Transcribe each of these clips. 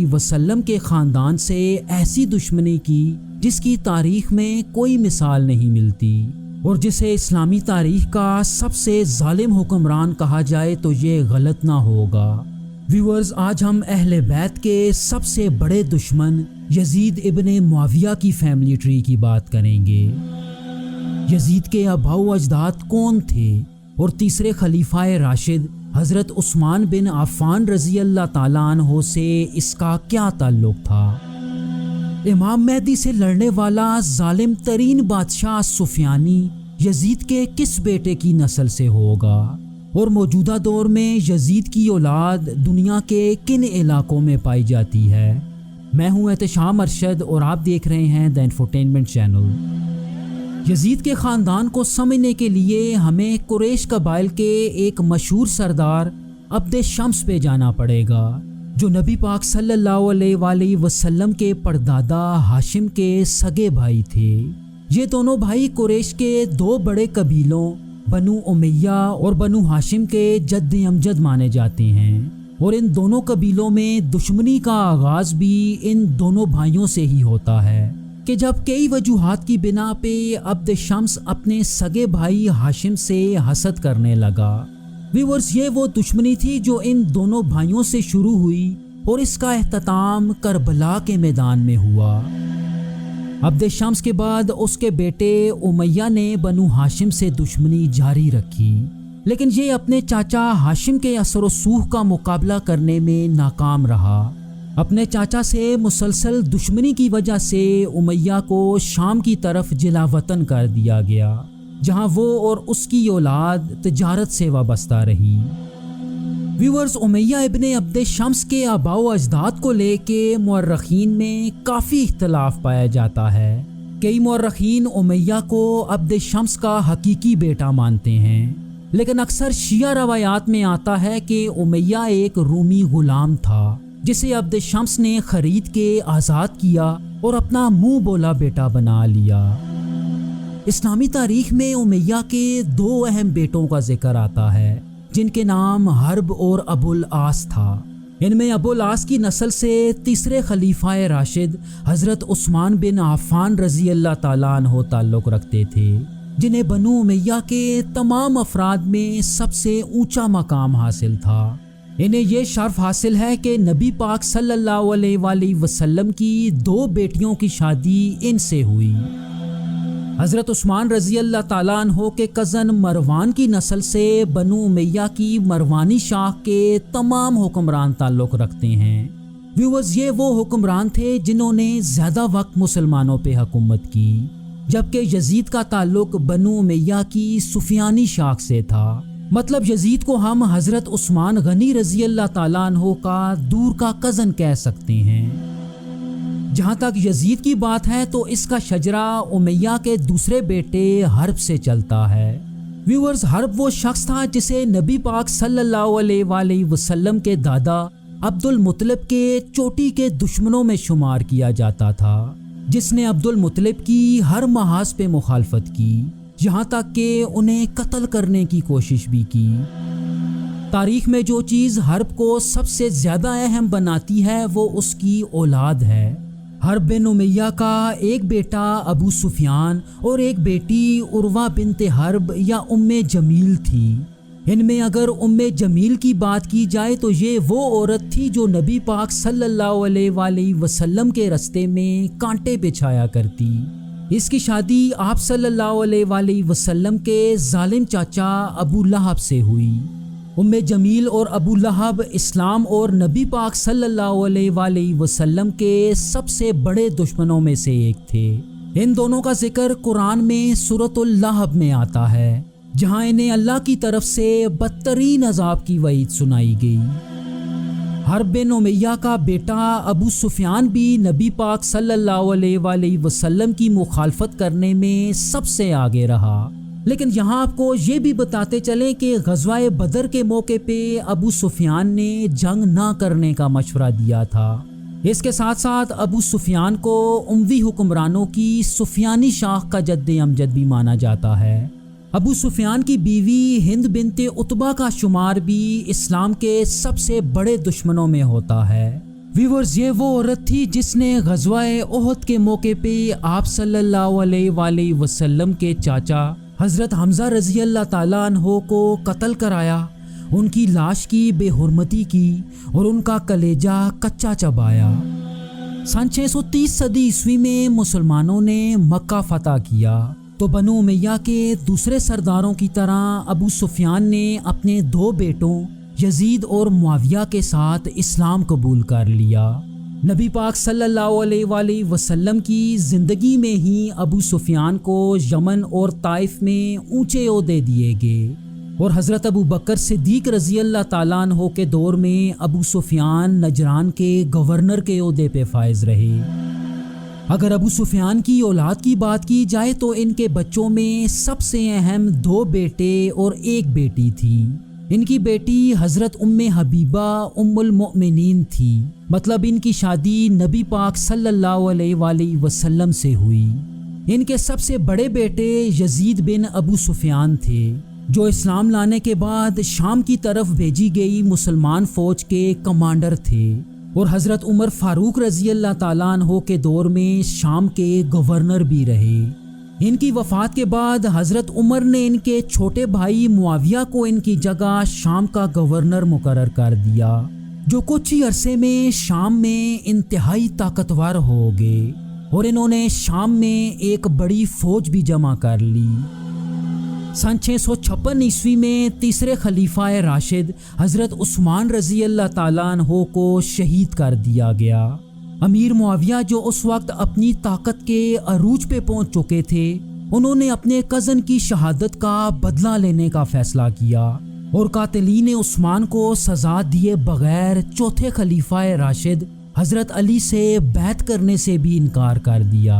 वसल्लम के ख़ानदान से ऐसी दुश्मनी की जिसकी तारीख़ में कोई मिसाल नहीं मिलती और जिसे इस्लामी तारीख़ का सबसे ज़ालिम हुक्मरान कहा जाए तो ये गलत ना होगा। व्यूअर्स, आज हम अहले बैत के सबसे बड़े दुश्मन यजीद इब्ने मुआविया की फैमिली ट्री की बात करेंगे। यजीद के आबाओ अजदाद कौन थे और तीसरे खलीफाए राशिद हज़रत उस्मान बिन अफ़्फ़ान रज़ी अल्लाह ताला अन्हो से इसका क्या ताल्लुक़ था। इमाम मेहदी से लड़ने वाला जालिम तरीन बादशाह सुफियानी यजीद के किस बेटे की नस्ल से होगा और मौजूदा दौर में यजीद की औलाद दुनिया के किन इलाकों में पाई जाती है। मैं हूं एहतशाम अरशद और आप देख रहे हैं द इंफोटेनमेंट चैनल। यजीद के ख़ानदान को समझने के लिए हमें कुरैश कबाइल के एक मशहूर सरदार अब्द शम्स पे जाना पड़ेगा, जो नबी पाक सल्लल्लाहु अलैहि वसल्लम के परदादा हाशिम के सगे भाई थे। ये दोनों भाई कुरैश के दो बड़े कबीलों बनु उमैया और बनु हाशिम के जद्द अमजद माने जाते हैं और इन दोनों कबीलों में दुश्मनी का आगाज़ भी इन दोनों भाइयों से ही होता है कि जब कई वजूहात की बिना पे अब्द शम्स अपने सगे भाई हाशिम से हसद करने लगा। व्यूअर्स, ये वो दुश्मनी थी जो इन दोनों भाइयों से शुरू हुई और इसका एहतताम करबला के मैदान में हुआ। अब्द शम्स के बाद उसके बेटे उमैया ने बनु हाशिम से दुश्मनी जारी रखी, लेकिन ये अपने चाचा हाशिम के असर सूख का मुकाबला करने में नाकाम रहा। अपने चाचा से मुसलसल दुश्मनी की वजह से उमैया को शाम की तरफ जिला वतन कर दिया गया, जहां वो और उसकी औलाद तिजारत से वाबस्ता रही। व्यूअर्स, उमैया इब्ने अब्द शम्स के आबाओ अजदाद को लेके मुअर्रखीन में काफ़ी इख्तलाफ पाया जाता है। कई मुअर्रखीन उमैया को अब्द शम्स का हकीकी बेटा मानते हैं, लेकिन अक्सर शिया रवायात में आता है कि उमैया एक रूमी गुलाम था जिसे अब्द शम्स ने खरीद के आज़ाद किया और अपना मुंह बोला बेटा बना लिया। इस्लामी तारीख में उमैया के दो अहम बेटों का जिक्र आता है जिनके नाम हर्ब और अबुल आस था। इनमें अबुल आस की नस्ल से तीसरे खलीफाए राशिद हज़रत उस्मान बिन अफ़्फ़ान रज़ी अल्लाह ताला अन्हो ताल्लुक़ रखते थे, जिन्हें बनु उमैया के तमाम अफराद में सबसे ऊंचा मकाम हासिल था। इन्हें यह शर्फ हासिल है कि नबी पाक सल्लल्लाहु अलैहि वसल्लम की दो बेटियों की शादी इनसे हुई। हज़रत उस्मान रज़ी अल्लाह ताला अन्हो के कज़न मरवान की नस्ल से बनु उमैया की मरवानी शाख के तमाम हुक्मरान ताल्लुक़ रखते हैं। व्यूअर्स, ये वो हुक्मरान थे जिन्होंने ज़्यादा वक्त मुसलमानों पे हुकूमत की, जबकि यजीद का ताल्लुक़ बनु उमैया की सुफियानी शाख से था। मतलब यजीद को हम हज़रत उस्मान गनी रज़ी अल्लाह ताला अन्हो का दूर का कज़न कह सकते हैं। जहाँ तक यजीद की बात है तो इसका शजरा उमैया के दूसरे बेटे हर्ब से चलता है। व्यूअर्स, हर्ब वो शख्स था जिसे नबी पाक सल्लल्लाहु अलैहि वसल्लम के दादा अब्दुल मुत्तलिब के चोटी के दुश्मनों में शुमार किया जाता था, जिसने अब्दुल मुत्तलिब की हर महाज पे मुखालफत की, यहाँ तक कि उन्हें कत्ल करने की कोशिश भी की। तारीख में जो चीज़ हर्ब को सबसे ज़्यादा अहम बनाती है वो उसकी औलाद है। हर्ब बिन उमैया का एक बेटा अबू सुफियान और एक बेटी उर्वा बिनते हर्ब या उम्मे जमील थी। इनमें अगर उम्मे जमील की बात की जाए तो ये वो औरत थी जो नबी पाक सल्लल्लाहु अलैहि वसल्लम के रास्ते में कांटे बिछाया करती। इसकी शादी आप सल्लल्लाहु अलैहि वसल्लम के जालिम चाचा अबू लहब से हुई। उम्मे जमील और अबू लहब इस्लाम और नबी पाक सल्लल्लाहु अलैहि वसल्लम के सबसे बड़े दुश्मनों में से एक थे। इन दोनों का जिक्र कुरान में सूरतुल लहब में आता है, जहां इन्हें अल्लाह की तरफ से बदतरीन अजाब की वईद सुनाई गई। हर्ब बिन उमैया का बेटा अबू सुफियान भी नबी पाक सल्लल्लाहु अलैहि वसल्लम की मुखालफत करने में सबसे आगे रहा। लेकिन यहाँ आपको ये भी बताते चलें कि ग़ज़वाए बदर के मौके पे अबू सुफियान ने जंग ना करने का मशवरा दिया था। इसके साथ साथ अबू सुफियान को उमवी हुक्मरानों की सुफियानी शाख का जद्द अमजद भी माना जाता है। अबू सुफियान की बीवी हिंद बिनते उतबा का शुमार भी इस्लाम के सबसे बड़े दुश्मनों में होता है। व्यूअर्स, ये वो औरत थी जिसने ग़ज़वा-ए ओहद के मौके पे आप सल्लल्लाहु अलैहि वसल्लम के चाचा हज़रत हमज़ा रज़ी अल्लाह ताला अन्हो को कत्ल कराया, उनकी लाश की बेहुरमती की और उनका कलेजा कच्चा चबाया। सन 630 सदी ईस्वी में मुसलमानों ने मक्का फतह किया तो बनु उमैया के दूसरे सरदारों की तरह अबू सुफियान ने अपने 2 बेटों यजीद और मुआविया के साथ इस्लाम कबूल कर लिया। नबी पाक सल्लल्लाहु अलैहि वसल्लम की ज़िंदगी में ही अबू सुफियान को यमन और ताइफ में ऊंचे ओहदे दिए गए और हज़रत अबू बकर सिद्दीक़ रज़ी अल्लाह ताला अन्हो के दौर में अबू सुफियान नजरान के गवर्नर के ओहदे पे फायज रहे। अगर अबू सुफियान की औलाद की बात की जाए तो इनके बच्चों में सबसे अहम 2 बेटे और 1 बेटी थी। इनकी बेटी हज़रत उम्मे हबीबा उम्मुल मोमिनीन थी, मतलब इनकी शादी नबी पाक सल्लल्लाहु अलैहि वसल्लम से हुई। इनके सबसे बड़े बेटे यजीद बिन अबू सुफियान थे, जो इस्लाम लाने के बाद शाम की तरफ भेजी गई मुसलमान फ़ौज के कमांडर थे और हज़रत उमर फ़ारूक रज़ी अल्लाह ताला अन्हो के दौर में शाम के गवर्नर भी रहे। इनकी वफ़ात के बाद हज़रत उमर ने इनके छोटे भाई मुआविया को इनकी जगह शाम का गवर्नर मुकर्रर कर दिया, जो कुछ ही अरसे में शाम में इंतहाई ताकतवर हो गए और इन्होंने शाम में एक बड़ी फ़ौज भी जमा कर ली। सन 656 ईस्वी में तीसरे खलीफा राशिद हज़रत उस्मान रज़ी अल्लाह ताला अन्हो को शहीद कर दिया गया। अमीर मुआविया, जो उस वक्त अपनी ताकत के अरूज पे पहुंच चुके थे, उन्होंने अपने कज़न की शहादत का बदला लेने का फैसला किया और कातिलीन उस्मान को सज़ा दिए बगैर चौथे खलीफा राशिद हज़रत अली से बैत करने से भी इनकार कर दिया।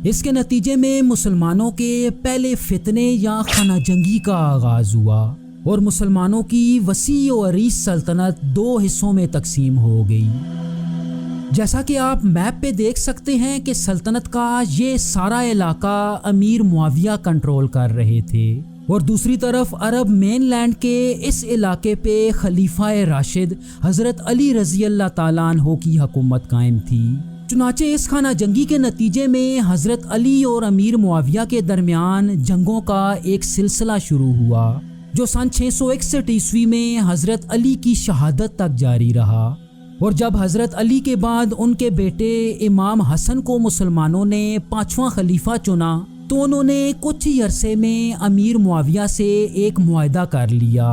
इसके नतीजे में मुसलमानों के पहले फितने या खाना जंगी का आगाज़ हुआ और मुसलमानों की वसी और अरीज सल्तनत 2 हिस्सों में तकसीम हो गई। जैसा कि आप मैप पे देख सकते हैं कि सल्तनत का ये सारा इलाका अमीर मुआविया कंट्रोल कर रहे थे और दूसरी तरफ अरब मेनलैंड के इस इलाके पे खलीफा राशिद हज़रत अली रज़ी अल्लाह ताला अन्हो की हुकूमत कायम थी। चुनाचे इस खाना जंगी के नतीजे में हज़रत अली और अमीर मुआविया के दरमियान जंगों का एक सिलसिला शुरू हुआ, जो सन 661 ईस्वी में हज़रत अली की शहादत तक जारी रहा। और जब हज़रत अली के बाद उनके बेटे इमाम हसन को मुसलमानों ने 5वां खलीफा चुना तो उन्होंने कुछ ही अरसे में अमीर मुआविया से एक मुआहदा कर लिया,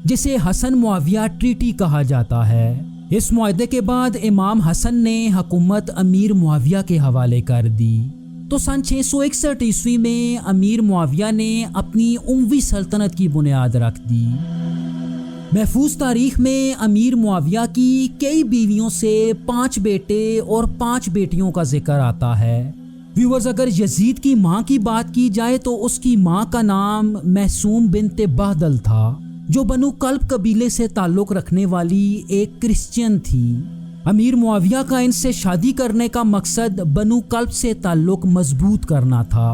जिसे हसन मुआविया ट्रीटी कहा जाता है। इस मुआहदे के बाद इमाम हसन ने हुकूमत अमीर मुआविया के हवाले कर दी तो सन 661 ईस्वी में अमीर मुआविया ने अपनी उमवी सल्तनत की बुनियाद रख दी। महफूज तारीख में अमीर मुआविया की कई बीवियों से 5 बेटे और 5 बेटियों का जिक्र आता है। व्यूअर्स, अगर यजीद की माँ की बात की जाए तो उसकी माँ का नाम महसूम बिन्ते बहदल था, जो बनु कल्ब कबीले से ताल्लुक़ रखने वाली एक क्रिश्चियन थी। अमीर मुआविया का इनसे शादी करने का मकसद बनु कल्ब से ताल्लुक़ मजबूत करना था।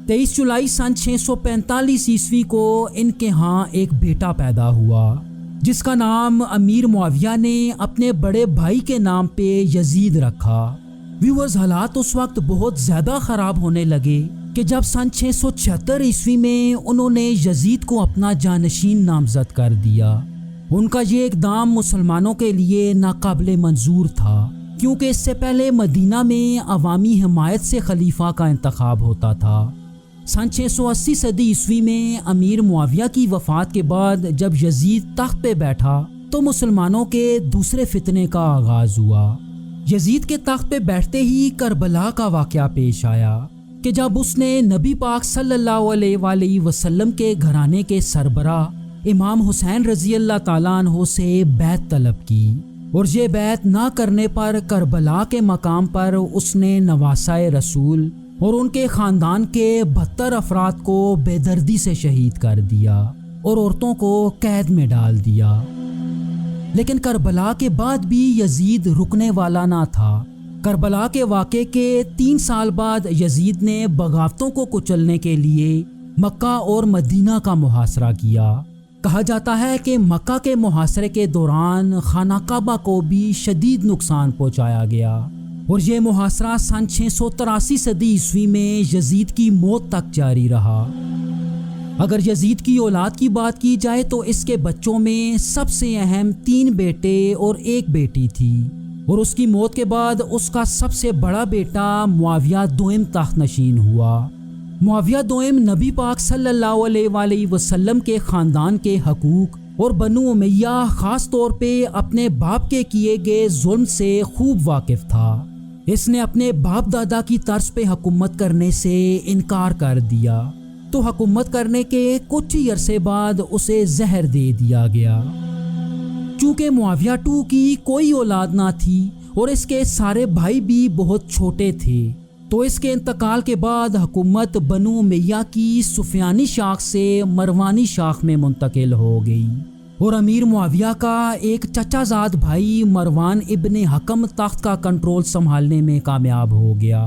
23 जुलाई सन 645 ईस्वी को इनके यहाँ एक बेटा पैदा हुआ, जिसका नाम अमीर मुआविया ने अपने बड़े भाई के नाम पे यजीद रखा। व्यूअर्स, हालात उस वक्त बहुत ज़्यादा ख़राब होने लगे कि जब सन 676 ईस्वी में उन्होंने यजीद को अपना जानशीन नामज़द कर दिया। उनका ये इक़दाम मुसलमानों के लिए नाकाबिले मंजूर था, क्योंकि इससे पहले मदीना में अवामी हिमायत से खलीफा का इंतखाब होता था। सन 680 सदी ईस्वी में अमीर मुआविया की वफ़ात के बाद जब यजीद तख्त पे बैठा तो मुसलमानों के दूसरे फितने का आगाज़ हुआ। यजीद के तख्त पे बैठते ही करबला का वाक़या पेश आया कि जब उसने नबी पाक सल्लल्लाहु अलैहि वसल्लम के घराने के सरबरा इमाम हुसैन रज़ी अल्लाह ताला अन्हो से बैत तलब की और ये बैत ना करने पर करबला के मकाम पर उसने नवासाए रसूल और उनके ख़ानदान के 72 अफराद को बेदर्दी से शहीद कर दिया और औरतों को कैद में डाल दिया। लेकिन करबला के बाद भी यजीद रुकने वाला ना था। करबला के वाक़े के 3 साल बाद यजीद ने बगावतों को कुचलने के लिए मक्का और मदीना का मुहासरा किया। کہا جاتا ہے کہ مکہ کے محاصرے کے دوران خانہ کعبہ کو بھی شدید نقصان پہنچایا گیا، اور یہ محاصرہ سن 683 صدی عیسوی میں یزید کی موت تک جاری رہا۔ اگر یزید کی اولاد کی بات کی جائے تو اس کے بچوں میں سب سے اہم 3 بیٹے اور 1 بیٹی تھی، اور اس کی موت کے بعد اس کا سب سے بڑا بیٹا معاویہ دوئم تخت نشین ہوا۔ معاویہ دوئم نبی پاک صلی اللہ علیہ وآلہ وسلم کے خاندان کے حقوق اور بنو امیہ خاص طور پہ اپنے باپ کے کیے گئے ظلم سے خوب واقف تھا۔ اس نے اپنے باپ دادا کی طرز پہ حکومت کرنے سے انکار کر دیا، تو حکومت کرنے کے کچھ ہی عرصے بعد اسے زہر دے دیا گیا۔ چونکہ معاویہ II کی کوئی اولاد نہ تھی اور اس کے سارے بھائی بھی بہت چھوٹے تھے، تو اس کے انتقال کے بعد حکومت بنو امیہ کی سفیانی شاخ سے مروانی شاخ میں منتقل ہو گئی، اور امیر معاویہ کا ایک چچا زاد بھائی مروان ابن حکم تخت کا کنٹرول سنبھالنے میں کامیاب ہو گیا،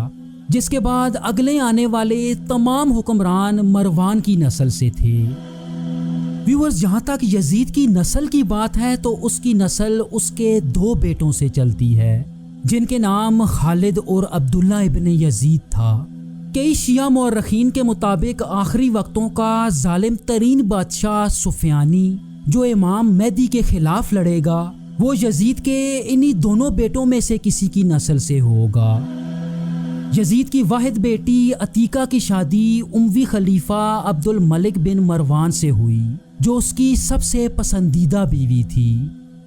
جس کے بعد اگلے آنے والے تمام حکمران مروان کی نسل سے تھے۔ ویورز، جہاں تک یزید کی نسل کی بات ہے تو اس کی نسل اس کے 2 بیٹوں سے چلتی ہے، جن کے نام خالد اور عبداللہ ابن یزید تھا۔ کئی شیعہ مورخین کے مطابق آخری وقتوں کا ظالم ترین بادشاہ سفیانی جو امام مہدی کے خلاف لڑے گا، وہ یزید کے انہی دونوں بیٹوں میں سے کسی کی نسل سے ہوگا۔ یزید کی واحد بیٹی عتیقہ کی شادی اموی خلیفہ عبد الملک بن مروان سے ہوئی، جو اس کی سب سے پسندیدہ بیوی تھی۔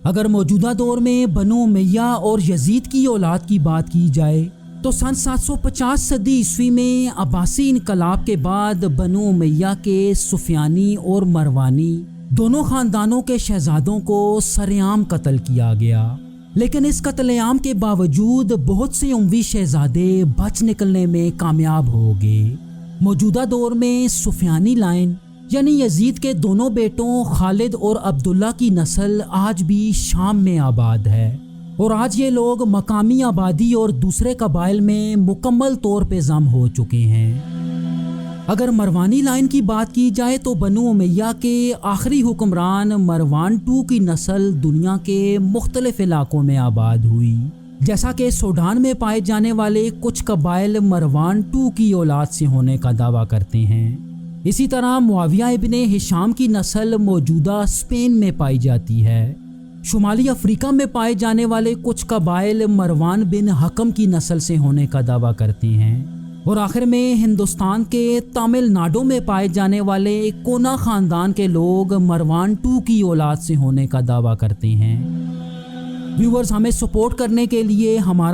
اگر موجودہ دور میں بنو امیہ اور یزید کی اولاد کی بات کی جائے تو سن 750 صدی عیسوی میں عباسی انقلاب کے بعد بنو امیہ کے سفیانی اور مروانی دونوں خاندانوں کے شہزادوں کو سرعام قتل کیا گیا، لیکن اس قتل عام کے باوجود بہت سے اموی شہزادے بچ نکلنے میں کامیاب ہو گئے۔ موجودہ دور میں سفیانی لائن یعنی یزید کے دونوں بیٹوں خالد اور عبداللہ کی نسل آج بھی شام میں آباد ہے، اور آج یہ لوگ مقامی آبادی اور دوسرے قبائل میں مکمل طور پہ ضم ہو چکے ہیں۔ اگر مروانی لائن کی بات کی جائے تو بنو امیہ کے آخری حکمران مروان II کی نسل دنیا کے مختلف علاقوں میں آباد ہوئی، جیسا کہ سوڈان میں پائے جانے والے کچھ قبائل مروان II کی اولاد سے ہونے کا دعویٰ کرتے ہیں۔ اسی طرح معاویہ ابن ہشام کی نسل موجودہ اسپین میں پائی جاتی ہے۔ شمالی افریقہ میں پائے جانے والے کچھ قبائل مروان بن حکم کی نسل سے ہونے کا دعویٰ کرتے ہیں، اور آخر میں ہندوستان کے تامل ناڈو میں پائے جانے والے کونا خاندان کے لوگ مروان II کی اولاد سے ہونے کا دعویٰ کرتے ہیں۔ ویورز، ہمیں سپورٹ کرنے کے لیے ہمارا